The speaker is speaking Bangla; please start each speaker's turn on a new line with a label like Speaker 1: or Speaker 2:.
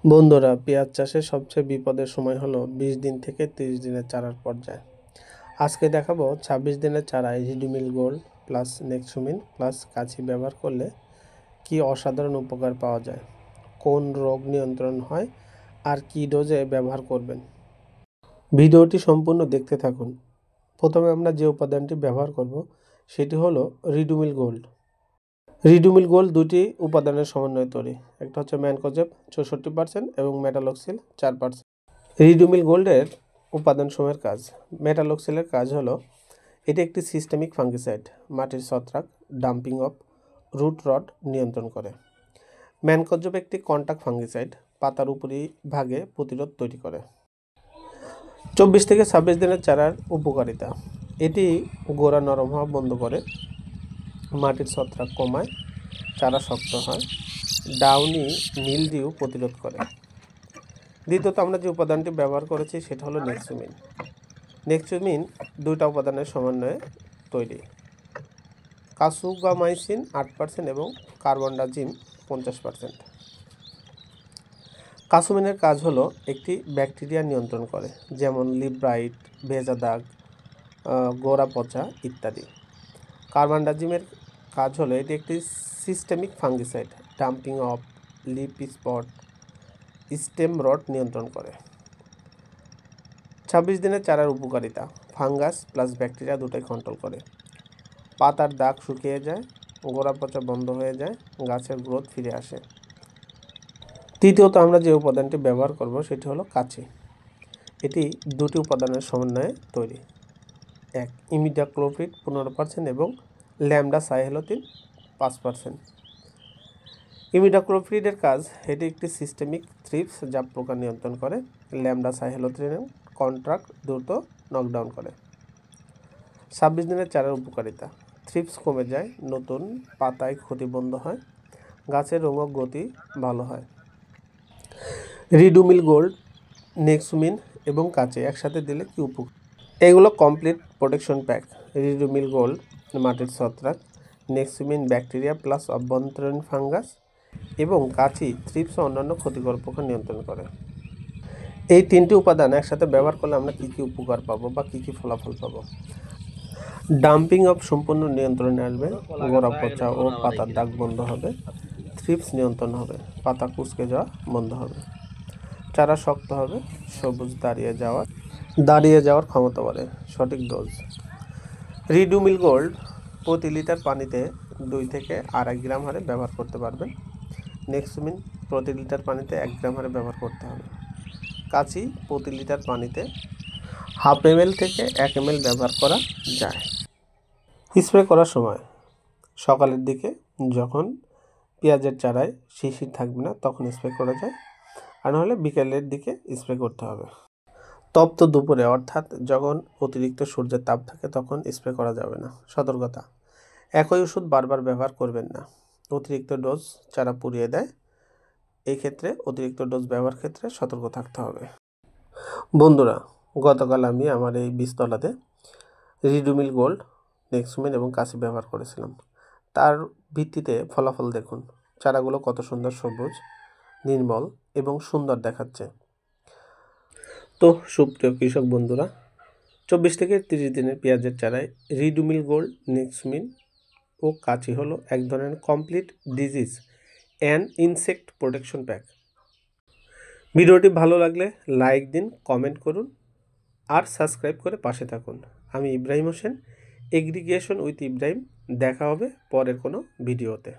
Speaker 1: বন্ধুরা, পেঁয়াজ চাষের সবচেয়ে বিপদের সময় হলো 20 দিন থেকে 30 দিনের চারার পর্যায়ে। আজকে দেখাবো 26 দিনের চারায় রিডুমিল গোল্ড প্লাস নেক্সুমিন প্লাস কাছি ব্যবহার করলে কি অসাধারণ উপকার পাওয়া যায়, কোন রোগ নিয়ন্ত্রণ হয় আর কি ডোজে ব্যবহার করবেন। ভিডিওটি সম্পূর্ণ দেখতে থাকুন। প্রথমে আমরা যে উপাদানটি ব্যবহার করব সেটি হলো রিডুমিল গোল্ড। রিডুমিল গোল্ড দুটি উপাদানের সমন্বয়ে তৈরি। একটা হচ্ছে ম্যানকোজেব 64% এবং মেটালক্সিল 4%। রিডুমিল গোল্ডের উপাদানসমূহের কাজ। মেটালক্সিলের কাজ হলো এটি একটি সিস্টেমিক ফাঙ্গিসাইড, মাটির ছত্রাক, ডাম্পিং অফ, রুট রট নিয়ন্ত্রণ করে। ম্যানকোজেব একটি কন্টাক্ট ফাঙ্গিসাইড, পাতার উপরি ভাগে প্রতিরোধ তৈরি করে। 24 থেকে 26 দিনের চারার উপকারিতা। এটি গোড়া নরম হওয়া বন্ধ করে, মাটির ছত্রাক কমায়, চারা শক্ত হয়, ডাউনি মিলডিউ প্রতিরোধ করে। দ্বিতীয়ত আমরা যে উপাদানটি ব্যবহার করেছি সেটা হলো নেক্সুমিন। নেক্সুমিন দুইটা উপাদানের সমন্বয়ে তৈরি। কাসুগামাইসিন 8% এবং কার্বনডাজিম 50%। কাসুমিনের কাজ হলো একটি ব্যাকটেরিয়া নিয়ন্ত্রণ করে, যেমন লিভ ব্রাইট, ভেজা দাগ, গোড়া পচা ইত্যাদি। কার্বনডাজিমের কাজ হলো এটি একটি systemic fungicide, damping off, leaf spot, stem rot নিয়ন্ত্রণ করে। 26 দিনের চারার উপকারিতা। ফাঙ্গাস প্লাস ব্যাকটেরিয়া দুটোই কন্ট্রোল করে। পাতার দাগ শুকিয়ে যায়, গোড়া পচা বন্ধ হয়ে যায়, গাছের গ্রোথ ফিরে আসে। তৃতীয়ত আমরা যে উপাদানটি ব্যবহার করব সেটি হলো কাছি। এটি দুটি উপাদানের সমন্বয়ে তৈরি। এক, ইমিডাক্লোপ্রিড 15% এবং ল্যামডা সাইহেলোথিন 5%। ইমিডাক্লোপ্রিডের কাজ, এটি একটি সিস্টেমিক থ্রিপস যা পোকা নিয়ন্ত্রণ করে। ল্যামডা সাইহেলোথিন কন্ট্রাক্ট দ্রুত নকডাউন করে। 26 দিনের চারার উপকারিতা। থ্রিপস কমে যায়, নতুন পাতায় ক্ষতি বন্ধ হয়, গাছের রোগ গতি ভালো হয়। রিডুমিল গোল্ড, নেক্সুমিন এবং কাছে একসাথে দিলে কি উপকার? এগুলো complete protection pack. Ridomil gold মাটির ছত্রাক, নেক্সুমিন ব্যাকটেরিয়া প্লাস অভ্যন্তরীণ ফাঙ্গাস এবং কাছি থ্রিপস ও অন্যান্য ক্ষতিকর পোকা নিয়ন্ত্রণ করে। এই তিনটি উপাদান একসাথে ব্যবহার করলে আমরা কী কী উপকার পাবো বা কী কী ফলাফল পাবো। ডাম্পিং অফ সম্পূর্ণ নিয়ন্ত্রণে আসবে, গোড়া পচা ও পাতার দাগ বন্ধ হবে, থ্রিপস নিয়ন্ত্রণ হবে, পাতা কুঁচকে যাওয়া বন্ধ হবে, চারা শক্ত হবে, সবুজ দাঁড়িয়ে যাওয়ার ক্ষমতা বাড়ে। সঠিক ডোজ। রিডুমিল গোল্ড প্রতি লিটার পানিতে 2 থেকে 2.5 গ্রাম হারে ব্যবহার করতে পারবেন। নেক্সুমিন প্রতি লিটার পানিতে 1 গ্রাম হারে ব্যবহার করতে হবে। কাছি প্রতি লিটার পানিতে 1/2 ml থেকে 1 ml ব্যবহার করা যায়। স্প্রে করার সময় সকালের দিকে, যখন পেঁয়াজের চারায় শিশির থাকবে না তখন স্প্রে করা যায়, আর নাহলে বিকেলের দিকে স্প্রে করতে হবে। তপ্ত দুপুরে, অর্থাৎ যখন অতিরিক্ত সূর্যের তাপ থাকে তখন স্প্রে করা যাবে না। সতর্কতা, একই ওষুধ বারবার ব্যবহার করবেন না। অতিরিক্ত ডোজ চারা পুড়িয়ে দেয়, এই ক্ষেত্রে অতিরিক্ত ডোজ ব্যবহার ক্ষেত্রে সতর্ক থাকতে হবে। বন্ধুরা, গতকাল আমি আমার এই বীজতলাতে রিডুমিল গোল্ড, নেক্সুমিন এবং কাছি ব্যবহার করেছিলাম। তার ভিত্তিতে ফলাফল দেখুন। চারাগুলো কত সুন্দর সবুজ, নির্মল এবং সুন্দর দেখাচ্ছে। তো সুপ্রিয় কৃষক বন্ধুরা, 24 থেকে 30 দিনের পেঁয়াজের চারায় রিডুমিল গোল্ড, নেক্সুমিন ও কাছি হলো এক ধরনের complete disease and insect protection pack. ভিডিওটি ভালো লাগলে লাইক দিন, কমেন্ট করুন আর সাবস্ক্রাইব করে পাশে থাকুন। আমি ইব্রাহিম হোসেন, এগ্রিগেশন উইথ ইব্রাহিম। দেখা হবে পরের কোনো ভিডিওতে।